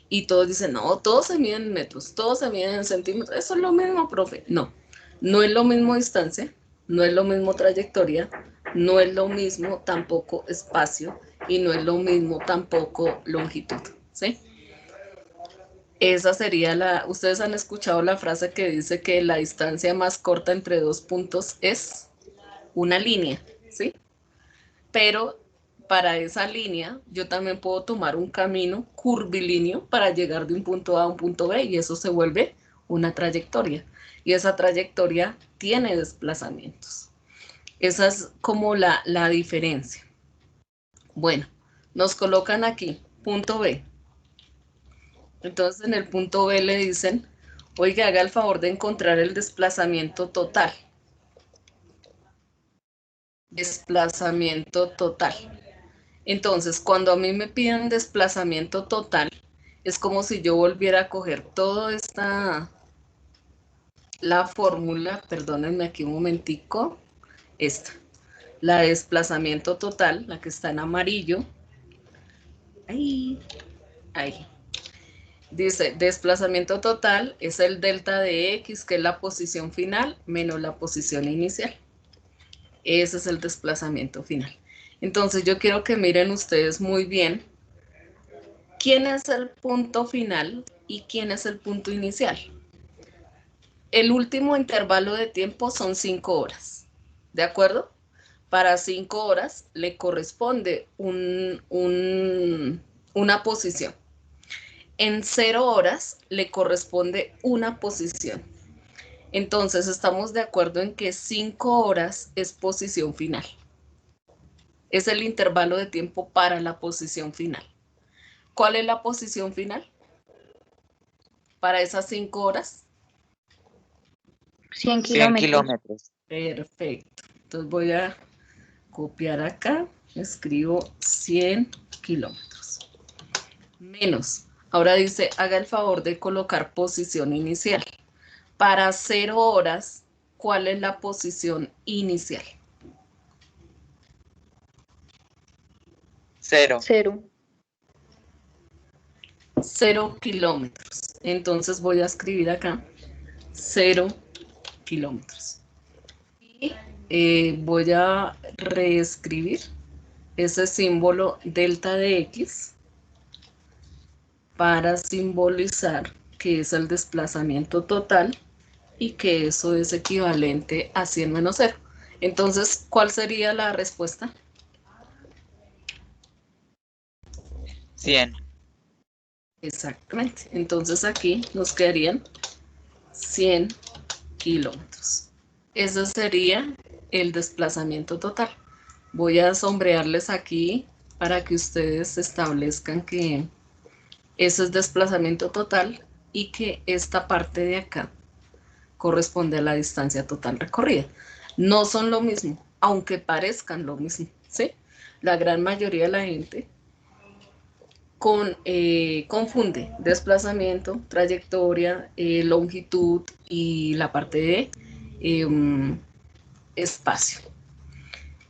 Y todos dicen, no, todos se miden en metros, todos se miden en centímetros. Eso es lo mismo, profe. No, no es lo mismo distancia, no es lo mismo trayectoria, no es lo mismo tampoco espacio y no es lo mismo tampoco longitud, ¿sí? Esa sería la... Ustedes han escuchado la frase que dice que la distancia más corta entre 2 puntos es una línea, ¿sí? Pero para esa línea yo también puedo tomar un camino curvilíneo para llegar de un punto A a un punto B y eso se vuelve una trayectoria. Y esa trayectoria tiene desplazamientos. Esa es como la diferencia. Bueno, nos colocan aquí, punto B. Entonces en el punto B le dicen, oiga, haga el favor de encontrar el desplazamiento total. Desplazamiento total. Entonces, cuando a mí me piden desplazamiento total, es como si yo volviera a coger toda la fórmula, perdónenme aquí un momentico, la de desplazamiento total, la que está en amarillo. Ahí. Dice, desplazamiento total es el delta de X, que es la posición final, menos la posición inicial. Ese es el desplazamiento final. Entonces yo quiero que miren ustedes muy bien quién es el punto final y quién es el punto inicial. El último intervalo de tiempo son 5 horas, ¿de acuerdo? Para 5 horas le corresponde una posición. En 0 horas le corresponde una posición. Entonces estamos de acuerdo en que 5 horas es posición final. Es el intervalo de tiempo para la posición final. ¿Cuál es la posición final para esas 5 horas? 100 100 kilómetros. kilómetros. Perfecto. Entonces voy a copiar acá. Escribo 100 kilómetros. Menos. Ahora dice, haga el favor de colocar posición inicial. Para 0 horas, ¿cuál es la posición inicial? 0. 0. 0 kilómetros. Entonces voy a escribir acá 0 kilómetros. Y voy a reescribir ese símbolo delta de X para simbolizar que es el desplazamiento total y que eso es equivalente a 100 menos 0. Entonces, ¿cuál sería la respuesta? 100. Exactamente. Entonces aquí nos quedarían 100 kilómetros. Ese sería el desplazamiento total. Voy a sombrearles aquí para que ustedes establezcan que ese es desplazamiento total y que esta parte de acá corresponde a la distancia total recorrida. No son lo mismo, aunque parezcan lo mismo, ¿sí? La gran mayoría de la gente confunde desplazamiento, trayectoria, longitud y la parte de espacio.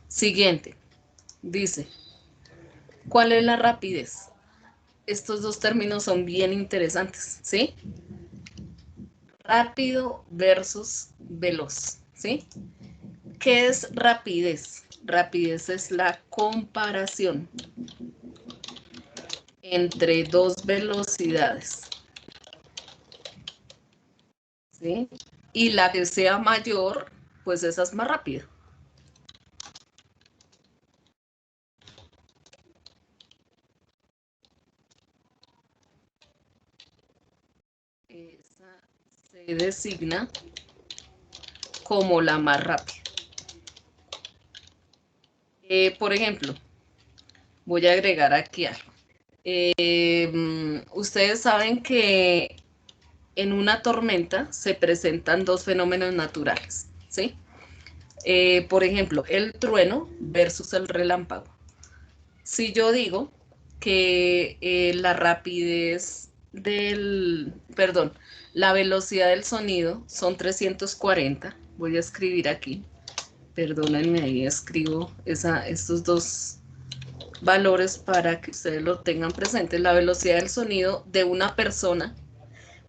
Siguiente, dice, ¿cuál es la rapidez? Estos dos términos son bien interesantes, ¿sí? Rápido versus veloz, ¿sí? ¿Qué es rapidez? Rapidez es la comparación entre dos velocidades, ¿sí? Y la que sea mayor, pues esa es más rápida. Esa se designa como la más rápida. Por ejemplo, voy a agregar aquí algo. Ustedes saben que en una tormenta se presentan dos fenómenos naturales, ¿sí? Por ejemplo, el trueno versus el relámpago. Si yo digo que la rapidez la velocidad del sonido son 340, voy a escribir aquí, perdónenme, ahí escribo estos dos valores para que ustedes lo tengan presente. La velocidad del sonido de una persona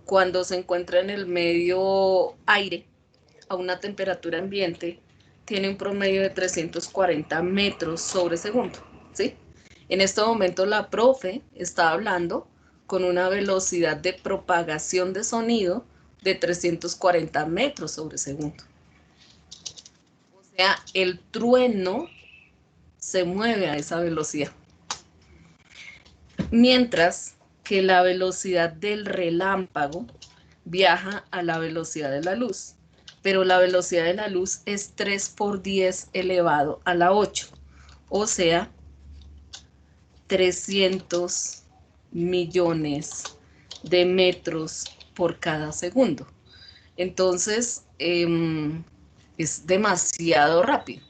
cuando se encuentra en el medio aire a una temperatura ambiente tiene un promedio de 340 metros sobre segundo, ¿sí? En este momento la profe está hablando con una velocidad de propagación de sonido de 340 metros sobre segundo. O sea, el trueno se mueve a esa velocidad. Mientras que la velocidad del relámpago viaja a la velocidad de la luz. Pero la velocidad de la luz es 3 por 10 elevado a la 8. O sea, 300 millones de metros por cada segundo. Entonces, es demasiado rápido.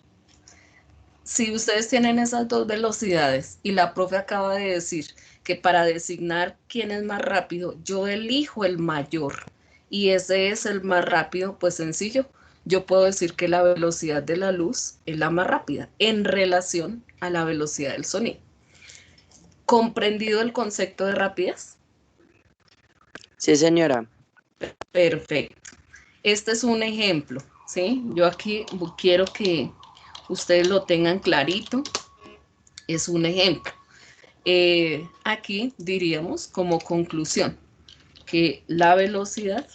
Si ustedes tienen esas dos velocidades y la profe acaba de decir que para designar quién es más rápido, yo elijo el mayor y ese es el más rápido, pues sencillo, yo puedo decir que la velocidad de la luz es la más rápida en relación a la velocidad del sonido. ¿Comprendido el concepto de rapidez? Sí, señora. Perfecto. Este es un ejemplo, ¿sí? Yo aquí quiero que ustedes lo tengan clarito. Es un ejemplo. Aquí diríamos como conclusión que la velocidad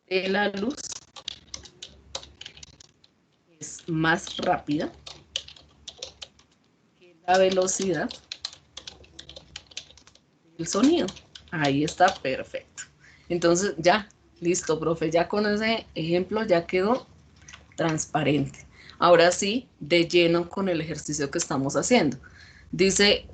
de la luz es más rápida que la velocidad del sonido. Ahí está, perfecto. Entonces ya, listo, profe, ya con ese ejemplo ya quedó transparente. Ahora sí, de lleno con el ejercicio que estamos haciendo. Dice,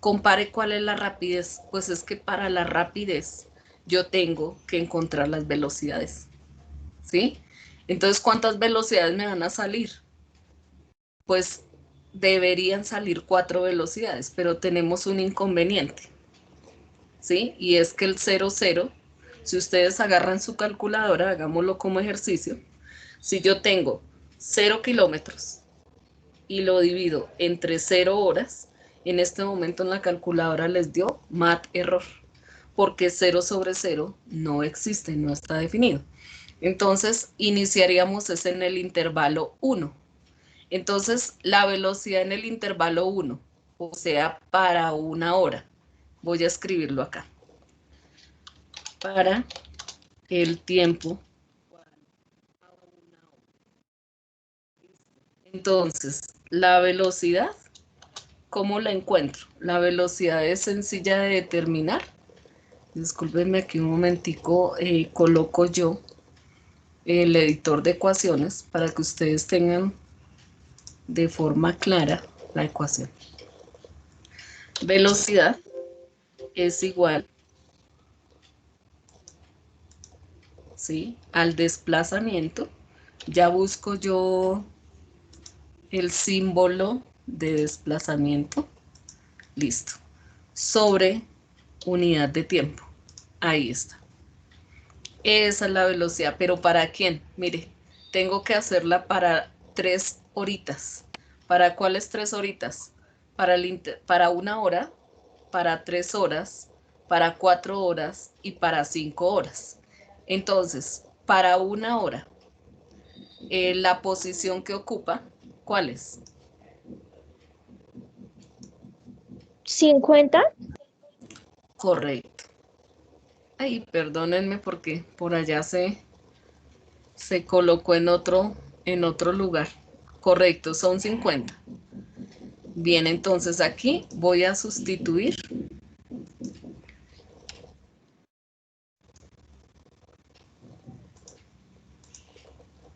compare cuál es la rapidez. Pues es que para la rapidez yo tengo que encontrar las velocidades, ¿sí? Entonces, ¿cuántas velocidades me van a salir? Pues deberían salir 4 velocidades, pero tenemos un inconveniente, ¿sí? Y es que el 0, 0, si ustedes agarran su calculadora, hagámoslo como ejercicio, si yo tengo 0 kilómetros y lo divido entre 0 horas, en este momento en la calculadora les dio mat error, porque 0 sobre 0 no existe, no está definido. Entonces, iniciaríamos en el intervalo 1. Entonces, la velocidad en el intervalo 1, o sea, para una hora. Voy a escribirlo acá. Para el tiempo. Entonces, la velocidad, ¿cómo la encuentro? La velocidad es sencilla de determinar. Discúlpenme aquí un momentico, coloco yo el editor de ecuaciones para que ustedes tengan de forma clara la ecuación. Velocidad es igual, ¿sí?, al desplazamiento. Ya busco yo el símbolo de desplazamiento. Listo. Sobre unidad de tiempo. Ahí está. Esa es la velocidad. ¿Pero para quién? Mire, tengo que hacerla para 3 horitas. ¿Para cuáles 3 horitas? Para una hora, para 3 horas, para 4 horas y para 5 horas. Entonces, para una hora, la posición que ocupa, ¿cuál es? 50. Correcto. Ay, perdónenme porque por allá se colocó en otro lugar. Correcto, son 50. Bien, entonces aquí voy a sustituir.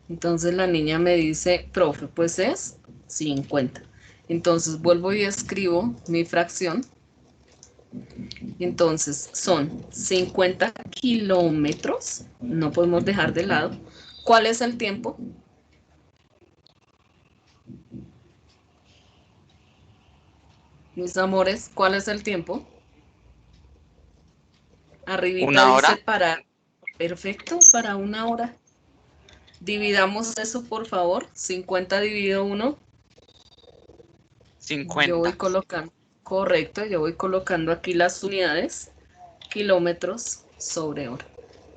Entonces la niña me dice, profe, pues es 50. Entonces vuelvo y escribo mi fracción. Entonces son 50 kilómetros, no podemos dejar de lado, ¿Cuál es el tiempo? Mis amores, ¿cuál es el tiempo? Arribita ¿Una hora? dice para... Perfecto, para 1 hora. Dividamos eso, por favor. 50 dividido 1. Yo voy 50. colocando, correcto, yo voy colocando aquí las unidades, kilómetros sobre hora.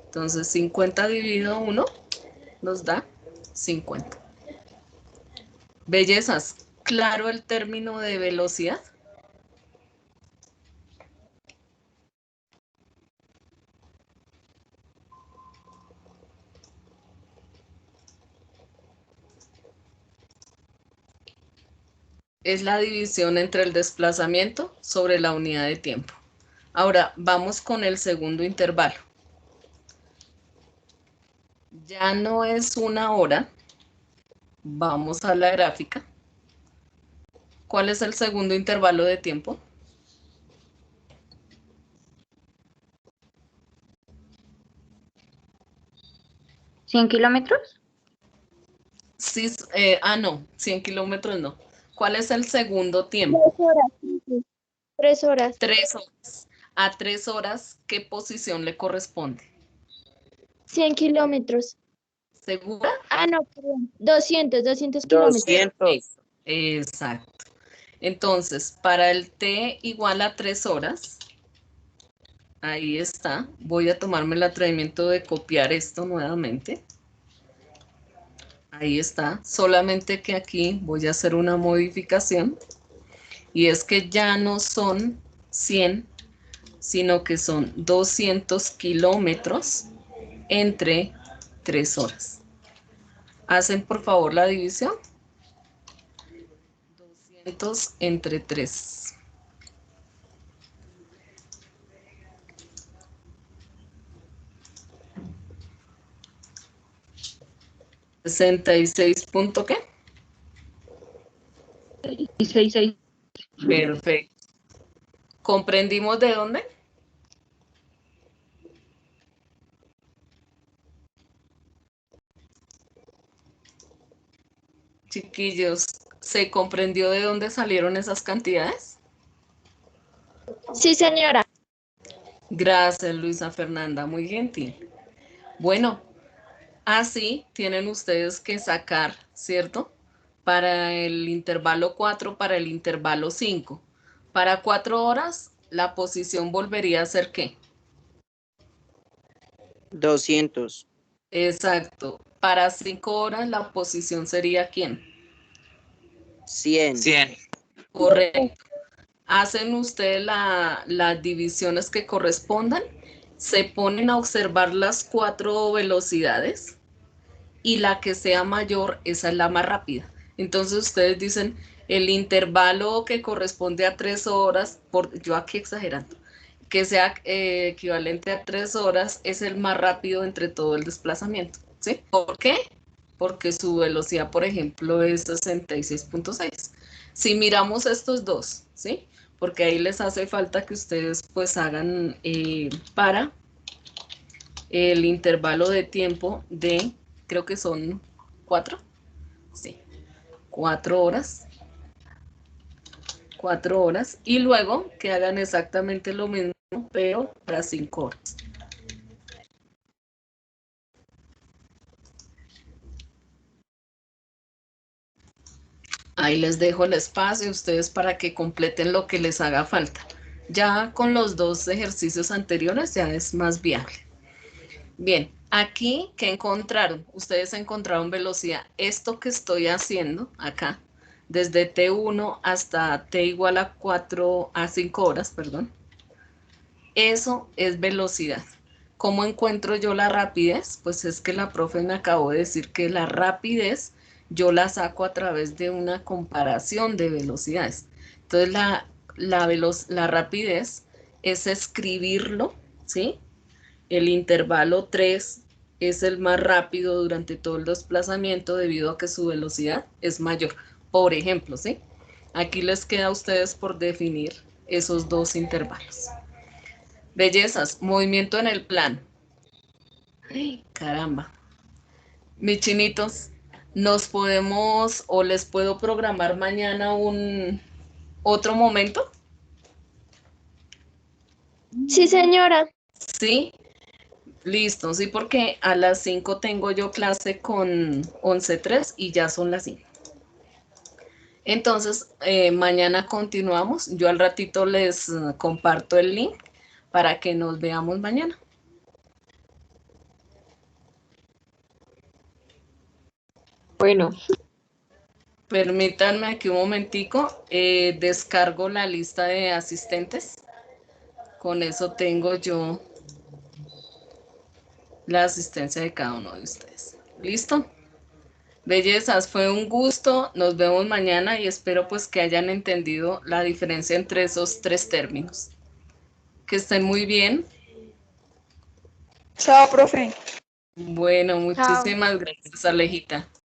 Entonces, 50 dividido 1 nos da 50. Bellezas, ¿claro el término de velocidad? Es la división entre el desplazamiento sobre la unidad de tiempo. Ahora, vamos con el segundo intervalo. Ya no es 1 hora. Vamos a la gráfica. ¿Cuál es el segundo intervalo de tiempo? ¿100 kilómetros? Sí, no, 100 kilómetros no. ¿Cuál es el segundo tiempo? 3 horas. 3 horas. 3 horas. A 3 horas, ¿qué posición le corresponde? 100 kilómetros. ¿Segura? Ah, no, perdón. 200 kilómetros. 200. Exacto. Entonces, para el t igual a 3 horas, ahí está. Voy a tomarme el atrevimiento de copiar esto nuevamente. Ahí está. Solamente que aquí voy a hacer una modificación. Y es que ya no son 100, sino que son 200 kilómetros entre 3 horas. Hacen por favor la división. 200 entre 3. ¿66 punto qué? Y 6. Perfecto. ¿Comprendimos de dónde? Chiquillos, ¿se comprendió de dónde salieron esas cantidades? Sí, señora. Gracias, Luisa Fernanda, muy gentil. Bueno, así tienen ustedes que sacar, ¿cierto? Para el intervalo 4, para el intervalo 5. Para 4 horas, la posición volvería a ser ¿qué? 200. Exacto. Para 5 horas, la posición sería ¿quién? 100. 100. Correcto. Hacen ustedes las divisiones que correspondan, se ponen a observar las 4 velocidades y la que sea mayor, esa es la más rápida. Entonces ustedes dicen, el intervalo que corresponde a 3 horas, yo aquí exagerando, que sea equivalente a 3 horas, es el más rápido entre todo el desplazamiento. ¿Sí? ¿Por qué? Porque su velocidad, por ejemplo, es 66.6. Si miramos estos dos, ¿sí? Porque ahí les hace falta que ustedes pues hagan para el intervalo de tiempo de, creo que son 4, sí, 4 horas. 4 horas y luego que hagan exactamente lo mismo, pero para 5 horas. Ahí les dejo el espacio a ustedes para que completen lo que les haga falta. Ya con los 2 ejercicios anteriores ya es más viable. Bien, aquí, ¿qué encontraron? Ustedes encontraron velocidad. Esto que estoy haciendo acá, desde T1 hasta T igual a 5 horas, perdón. Eso es velocidad. ¿Cómo encuentro yo la rapidez? Pues es que la profe me acabó de decir que la rapidez yo la saco a través de una comparación de velocidades. Entonces la rapidez es escribirlo, ¿sí? El intervalo 3 es el más rápido durante todo el desplazamiento debido a que su velocidad es mayor. Por ejemplo, ¿sí? Aquí les queda a ustedes por definir esos 2 intervalos. Bellezas, movimiento en el plano. Ay, caramba. Mis chinitos, nos podemos o les puedo programar mañana un otro momento, Sí, señora. ¿sí? Listo, sí, porque a las 5 tengo yo clase con 11:03 y ya son las 5. Entonces, mañana continuamos. Yo al ratito les comparto el link para que nos veamos mañana. Bueno, Permítanme aquí un momentico, descargo la lista de asistentes. Con eso tengo yo la asistencia de cada uno de ustedes. ¿Listo? Bellezas, fue un gusto. Nos vemos mañana y espero pues que hayan entendido la diferencia entre esos tres términos. Que estén muy bien. Chao, profe. Bueno, Chao. muchísimas gracias, Alejita.